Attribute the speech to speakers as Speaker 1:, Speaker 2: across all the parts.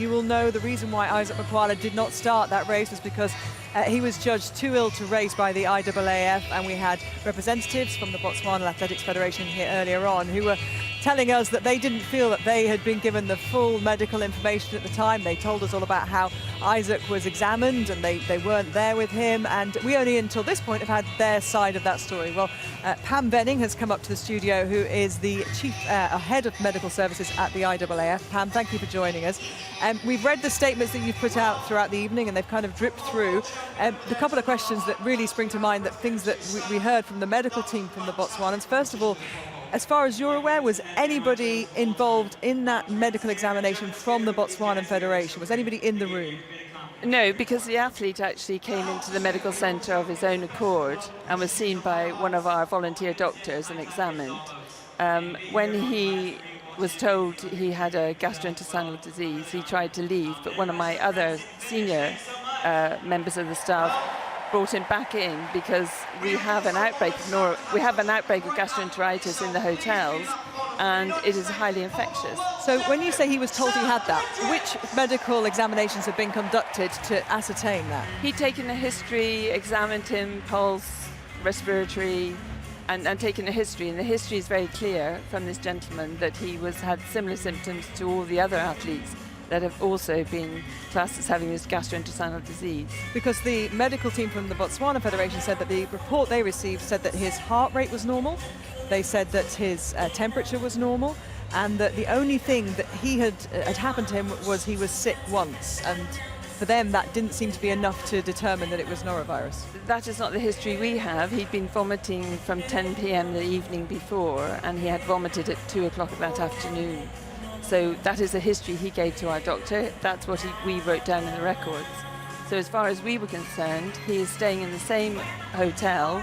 Speaker 1: you will know the reason why Isaac Makwala did not start that race was because he was judged too ill to race by the IAAF, and we had representatives from the Botswana Athletics Federation here earlier on who were telling us that they didn't feel that they had been given the full medical information at the time. They told us all about how Isaac was examined and they weren't there with him, and we only until this point have had their side of that story. Well, Pam Venning has come up to the studio, who is the head of medical services at the IAAF. Pam, thank you for joining us. We've read the statements that you've put out throughout the evening, and they've kind of dripped through. The couple of questions that really spring to mind, that things that we heard from the medical team from the Botswanans. First of all, as far as you're aware, was anybody involved in that medical examination from the Botswanan Federation? Was anybody in the room?
Speaker 2: No, because the athlete actually came into the medical centre of his own accord and was seen by one of our volunteer doctors and examined. When he was told he had a gastrointestinal disease, he tried to leave, but one of my other senior members of the staff brought him back in because we have an outbreak of gastroenteritis in the hotels, and it is highly infectious.
Speaker 1: So when you say he was told he had that, which medical examinations have been conducted to ascertain that?
Speaker 2: He'd taken a history, examined him, pulse, respiratory, and taken a history, and the history is very clear from this gentleman that he had similar symptoms to all the other athletes that have also been classed as having this gastrointestinal disease.
Speaker 1: Because the medical team from the Botswana Federation said that the report they received said that his heart rate was normal, they said that his temperature was normal, and that the only thing that had happened to him was he was sick once, and for them that didn't seem to be enough to determine that it was norovirus.
Speaker 2: That is not the history we have. He'd been vomiting from 10 p.m. the evening before, and he had vomited at 2 o'clock that afternoon. So that is the history he gave to our doctor. That's what we wrote down in the records. So as far as we were concerned, he is staying in the same hotel,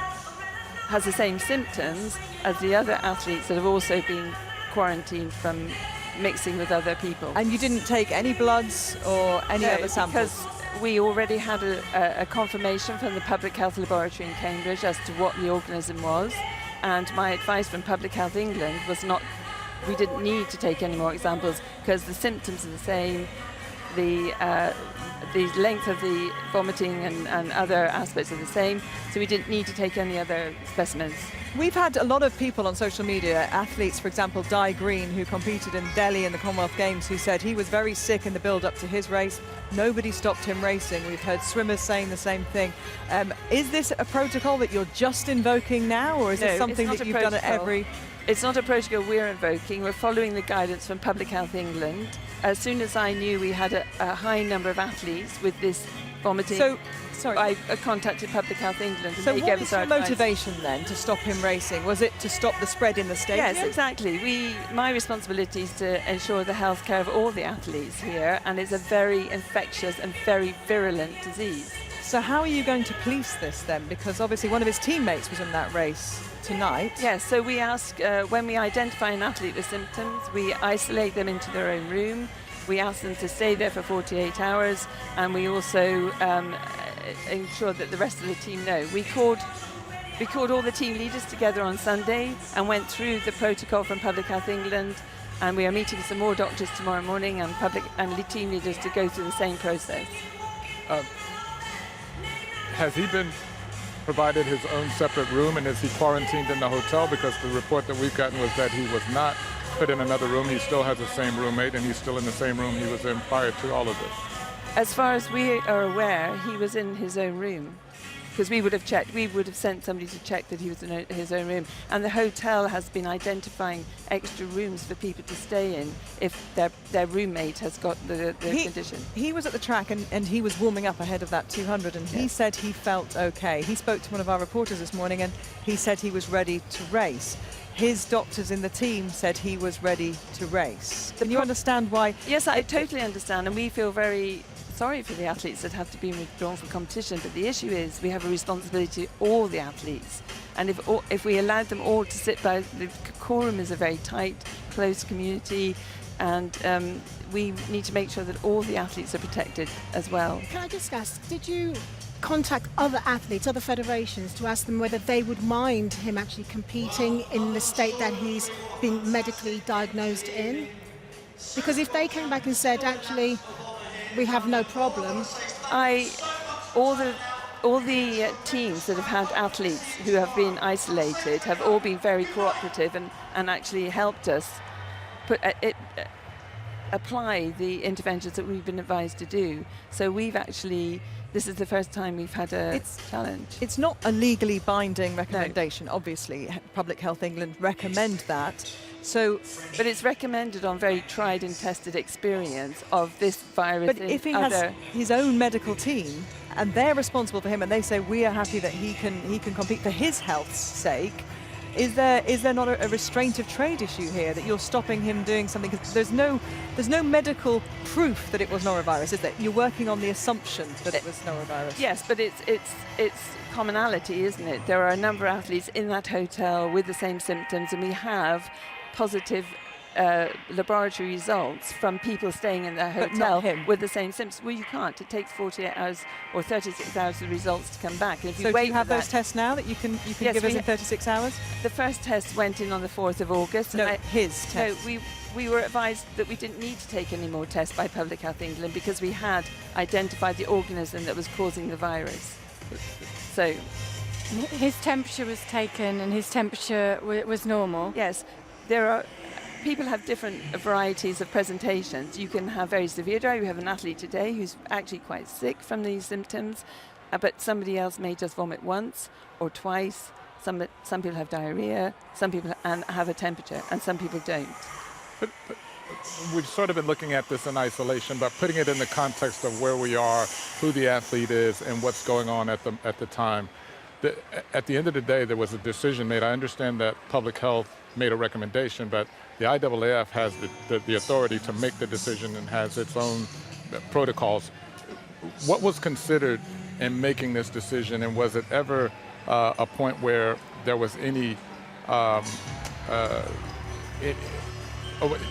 Speaker 2: has the same symptoms as the other athletes that have also been quarantined from mixing with other people.
Speaker 1: And you didn't take any bloods or any other samples?
Speaker 2: Because we already had a confirmation from the Public Health Laboratory in Cambridge as to what the organism was, and my advice from Public Health England was we didn't need to take any more examples because the symptoms are the same, the length of the vomiting and other aspects are the same, so we didn't need to take any other specimens.
Speaker 1: We've had a lot of people on social media, athletes, for example, Di Green, who competed in Delhi in the Commonwealth Games, who said he was very sick in the build-up to his race. Nobody stopped him racing. We've heard swimmers saying the same thing. Is this a protocol that you're just invoking now, or is this something that you've done at every...
Speaker 2: It's not a protocol we're invoking. We're following the guidance from Public Health England. As soon as I knew we had a high number of athletes with this vomiting, I contacted Public Health England.
Speaker 1: So what was your motivation then to stop him racing? Was it to stop the spread in the stadium?
Speaker 2: Yes, exactly. My responsibility is to ensure the health care of all the athletes here, and it's a very infectious and very virulent disease.
Speaker 1: So how are you going to police this then? Because obviously one of his teammates was in that race tonight.
Speaker 2: Yes, so we ask, when we identify an athlete with symptoms, we isolate them into their own room. We ask them to stay there for 48 hours, and we also ensure that the rest of the team know. We called all the team leaders together on Sunday and went through the protocol from Public Health England, and we are meeting some more doctors tomorrow morning and the team leaders to go through the same process.
Speaker 3: Has he been provided his own separate room, and is he quarantined in the hotel? Because the report that we've gotten was that he was not put in another room. He still has the same roommate, and he's still in the same room he was in prior to all of this.
Speaker 2: As far as we are aware, he was in his own room, because we would have checked. We would have sent somebody to check that he was in his own room. And the hotel has been identifying extra rooms for people to stay in if their roommate has got the condition.
Speaker 1: He was at the track and he was warming up ahead of that 200, and he said he felt okay. He spoke to one of our reporters this morning and he said he was ready to race. His doctors in the team said he was ready to race. Can you understand why?
Speaker 2: Yes, I totally understand, and we feel very sorry for the athletes that have to be withdrawn from competition, but the issue is we have a responsibility to all the athletes, and if we allowed them all to sit by, the quorum is a very tight, close community, and we need to make sure that all the athletes are protected as well.
Speaker 4: Can I just ask, did you contact other athletes, other federations, to ask them whether they would mind him actually competing in the state that he's been medically diagnosed in? Because if they came back and said, actually, we have no problem.
Speaker 2: All the teams that have had athletes who have been isolated have all been very cooperative and actually helped us apply the interventions that we've been advised to do. So this is the first time we've had a challenge.
Speaker 1: It's not a legally binding recommendation, obviously. Public Health England recommend that.
Speaker 2: But it's recommended on very tried and tested experience of this virus.
Speaker 1: But if he has his own medical team and they're responsible for him and they say we are happy that he can compete for his health's sake, is there not a restraint of trade issue here that you're stopping him doing something? Because there's no medical proof that it was norovirus, is there? You're working on the assumption that it was norovirus.
Speaker 2: Yes, but it's commonality, isn't it? There are a number of athletes in that hotel with the same symptoms, and we have positive laboratory results from people staying in their hotel with the same symptoms. Well, you can't. It takes 48 hours or 36 hours for the results to come back. And if you wait
Speaker 1: do you have those tests now that you can give us in 36 hours?
Speaker 2: The first test went in on the 4th of August.
Speaker 1: No, his test.
Speaker 2: No, we were advised that we didn't need to take any more tests by Public Health England because we had identified the organism that was causing the virus. So
Speaker 5: his temperature was taken and his temperature was normal?
Speaker 2: Yes. People have different varieties of presentations. You can have very severe diarrhea. We have an athlete today who's actually quite sick from these symptoms, but somebody else may just vomit once or twice. Some people have diarrhea, some people have a temperature, and some people don't.
Speaker 3: But we've sort of been looking at this in isolation, but putting it in the context of where we are, who the athlete is, and what's going on at the time. At the end of the day, there was a decision made. I understand that Public Health made a recommendation, but the IAAF has the authority to make the decision and has its own protocols. What was considered in making this decision, and was it ever a point where there was any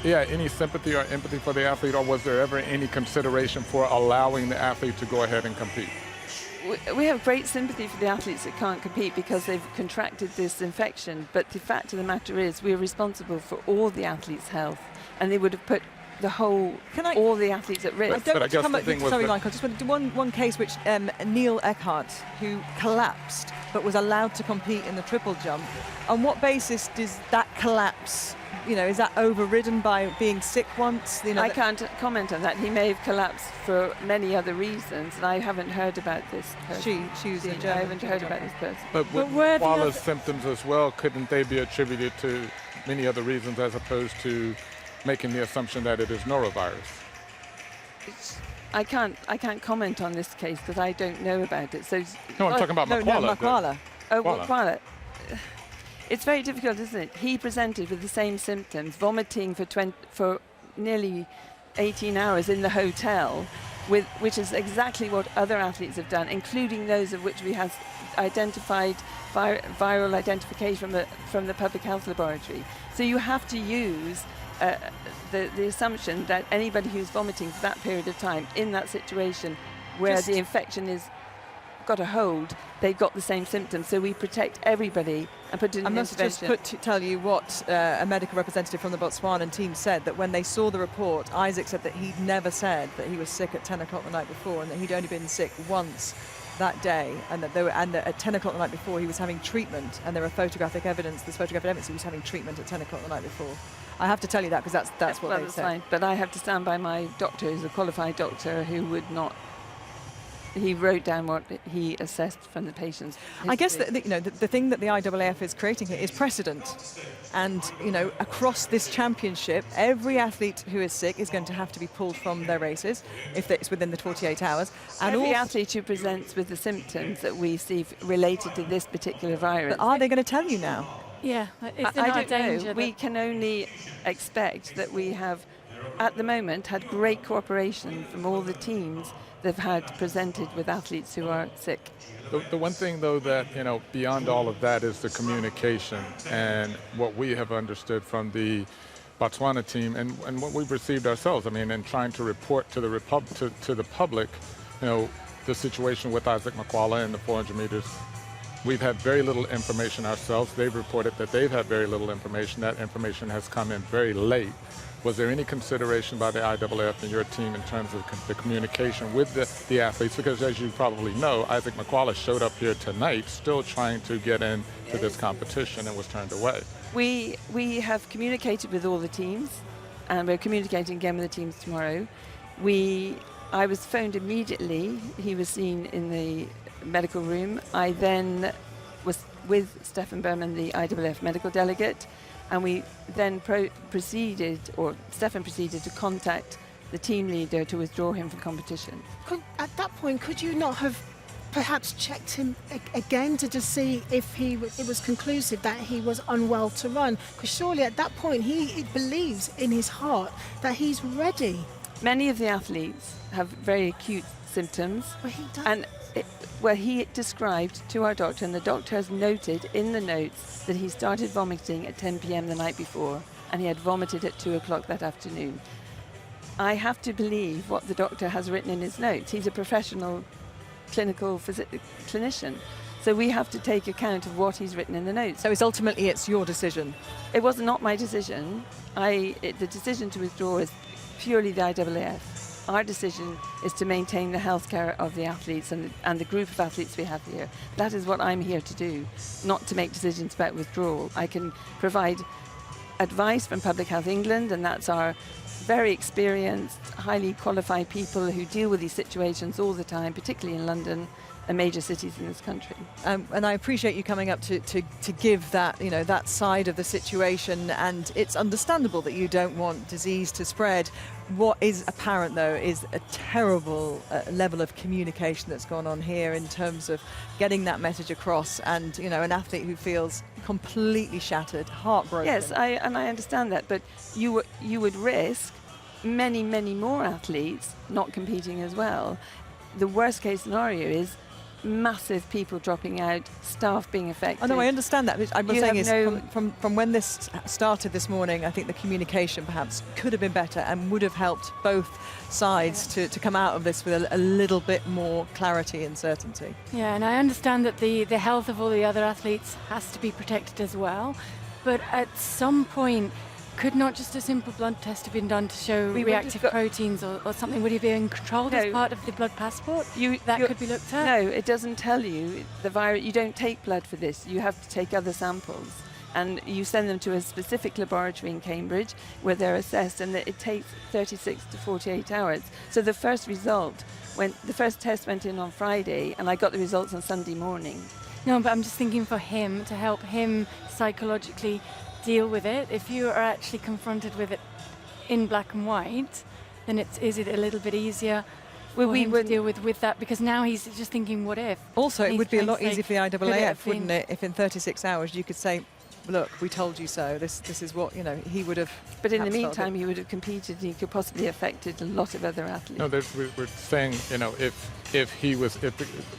Speaker 3: any sympathy or empathy for the athlete, or was there ever any consideration for allowing the athlete to go ahead and compete?
Speaker 2: We have great sympathy for the athletes that can't compete because they've contracted this infection, but the fact of the matter is we're responsible for all the athletes' health, and they would have put all the athletes at risk.
Speaker 1: Sorry, Michael, just want to do one case which Neil Eckhart, who collapsed but was allowed to compete in the triple jump. On what basis does that collapse? Is that overridden by being sick once?
Speaker 2: I can't comment on that. He may have collapsed for many other reasons, and I haven't heard about this person.
Speaker 1: She was a German.
Speaker 2: I haven't heard about this person.
Speaker 3: But with Makwala's symptoms as well, couldn't they be attributed to many other reasons as opposed to making the assumption that it is norovirus?
Speaker 2: I can't comment on this case because I don't know about it. So
Speaker 3: no, I'm talking about Makwala.
Speaker 1: No, Makwala.
Speaker 2: Oh, Makwala. It's very difficult, isn't it? He presented with the same symptoms, vomiting for nearly 18 hours in the hotel, which is exactly what other athletes have done, including those of which we have identified viral identification from the Public Health Laboratory. So you have to use the assumption that anybody who's vomiting for that period of time in that situation where the infection is got a hold, they've got the same symptoms. So we protect everybody and put in an intervention.
Speaker 1: I must just tell you what a medical representative from the Botswanan team said, that when they saw the report, Isaac said that he'd never said that he was sick at 10 o'clock the night before, and that he'd only been sick once that day, and that at 10 o'clock the night before he was having treatment, and there are photographic evidence he was having treatment at 10 o'clock the night before. I have to tell you that because that's what they said.
Speaker 2: Fine. But I have to stand by my doctor, who's a qualified doctor, who would not. He wrote down what he assessed from the patients.
Speaker 1: I guess the thing that the IAAF is creating here is precedent, and across this championship, every athlete who is sick is going to have to be pulled from their races if it's within the 48 hours. And
Speaker 2: every athlete who presents with the symptoms that we see related to this particular virus.
Speaker 1: But are they going to tell you now?
Speaker 5: Yeah, it's
Speaker 2: I don't know. We can only expect that we have, at the moment, had great cooperation from all the teams they've had presented with athletes who are sick.
Speaker 3: The one thing, though, that, beyond all of that is the communication, and what we have understood from the Botswana team and what we've received ourselves. In trying to report to the public, the situation with Isaac Makwala in the 400 meters. We've had very little information ourselves. They've reported that they've had very little information. That information has come in very late Was there any consideration by the IAAF and your team in terms of the communication with the athletes? Because as you probably know, Isaac Makwala showed up here tonight still trying to get into this competition and was turned away.
Speaker 2: We have communicated with all the teams, and we're communicating again with the teams tomorrow. I was phoned immediately. He was seen in the medical room. I then was with Stefan Berman, the IAAF medical delegate, and we then Stefan proceeded to contact the team leader to withdraw him from competition.
Speaker 4: At that point, could you not have perhaps checked him again to just see if it was conclusive that he was unwell to run? Because surely at that point he believes in his heart that he's ready.
Speaker 2: Many of the athletes have very acute symptoms.
Speaker 4: Well, he does.
Speaker 2: And he described to our doctor, and the doctor has noted in the notes that he started vomiting at 10 p.m. the night before, and he had vomited at 2 o'clock that afternoon. I have to believe what the doctor has written in his notes. He's a professional clinical clinician. So we have to take account of what he's written in the notes.
Speaker 1: So ultimately it's your decision?
Speaker 2: It was not my decision. The decision to withdraw is purely the IAAF. Our decision is to maintain the healthcare of the athletes and the group of athletes we have here. That is what I'm here to do, not to make decisions about withdrawal. I can provide advice from Public Health England, and that's our very experienced, highly qualified people who deal with these situations all the time, particularly in London and major cities in this country.
Speaker 1: And I appreciate you coming up to give that, that side of the situation, and it's understandable that you don't want disease to spread. What is apparent, though, is a terrible level of communication that's gone on here in terms of getting that message across, and, an athlete who feels completely shattered, heartbroken.
Speaker 2: Yes, I understand that, but you would risk many, many more athletes not competing as well. The worst case scenario is massive people dropping out, staff being affected.
Speaker 1: Oh no, I understand that. I'm saying is from when this started this morning, I think the communication perhaps could have been better and would have helped both sides to come out of this with a little bit more clarity and certainty.
Speaker 5: Yeah, and I understand that the health of all the other athletes has to be protected as well, but at some point, could not just a simple blood test have been done to show reactive proteins or something? Would he be controlled as part of the blood passport? That could be looked at?
Speaker 2: No, it doesn't tell you the virus. You don't take blood for this. You have to take other samples. And you send them to a specific laboratory in Cambridge where they're assessed, and it takes 36 to 48 hours. So the first test went in on Friday, and I got the results on Sunday morning.
Speaker 5: No, but I'm just thinking for him, to help him psychologically deal with it. If you are actually confronted with it in black and white, then is it a little bit easier for him to deal with that? Because now he's just thinking, what if?
Speaker 1: Also, it would be a lot easier for the IAAF, wouldn't it, if in 36 hours you could say, look, we told you so. This is what, he would have.
Speaker 2: But in the meantime, he would have competed. He could possibly have affected a lot of other athletes.
Speaker 3: No, we're saying, if I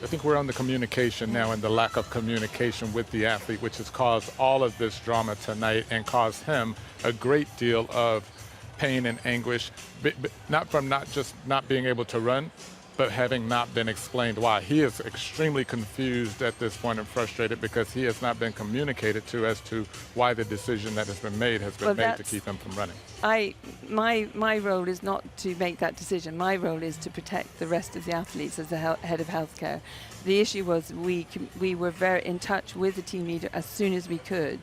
Speaker 3: think we're on the communication now, and the lack of communication with the athlete, which has caused all of this drama tonight and caused him a great deal of pain and anguish, not just not being able to run, but having not been explained why. He is extremely confused at this point and frustrated because he has not been communicated to as to why the decision that has been made to keep him from running.
Speaker 2: My role is not to make that decision. My role is to protect the rest of the athletes as the head of healthcare. The issue was we were very in touch with the team leader as soon as we could.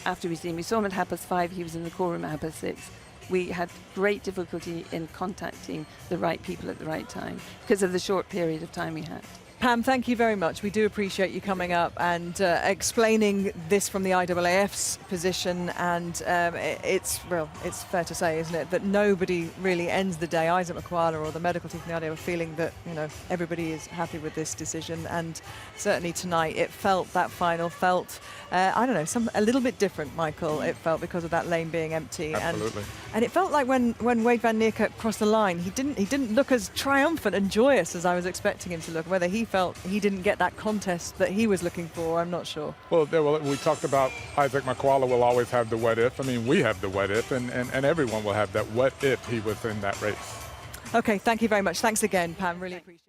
Speaker 2: After we saw him at 5:30, he was in the call room at 6:30. We had great difficulty in contacting the right people at the right time because of the short period of time we had.
Speaker 1: Pam, thank you very much. We do appreciate you coming up and explaining this from the IAAF's position. And it's fair to say, isn't it, that nobody really ends the day, Isaac Makwala or the medical team from the IAAF, feeling that everybody is happy with this decision. And certainly tonight, that final felt a little bit different, Michael. It felt because of that lane being empty.
Speaker 3: Absolutely.
Speaker 1: And it felt like when Wade van Niekerk crossed the line, he didn't look as triumphant and joyous as I was expecting him to look. Whether he felt he didn't get that contest that he was looking for, I'm not sure.
Speaker 3: Well, we talked about Isaac Makwala will always have the what if. I mean, we have the what if, and everyone will have that what if he was in that race.
Speaker 1: Okay, thank you very much. Thanks again, Pam. Really appreciate it.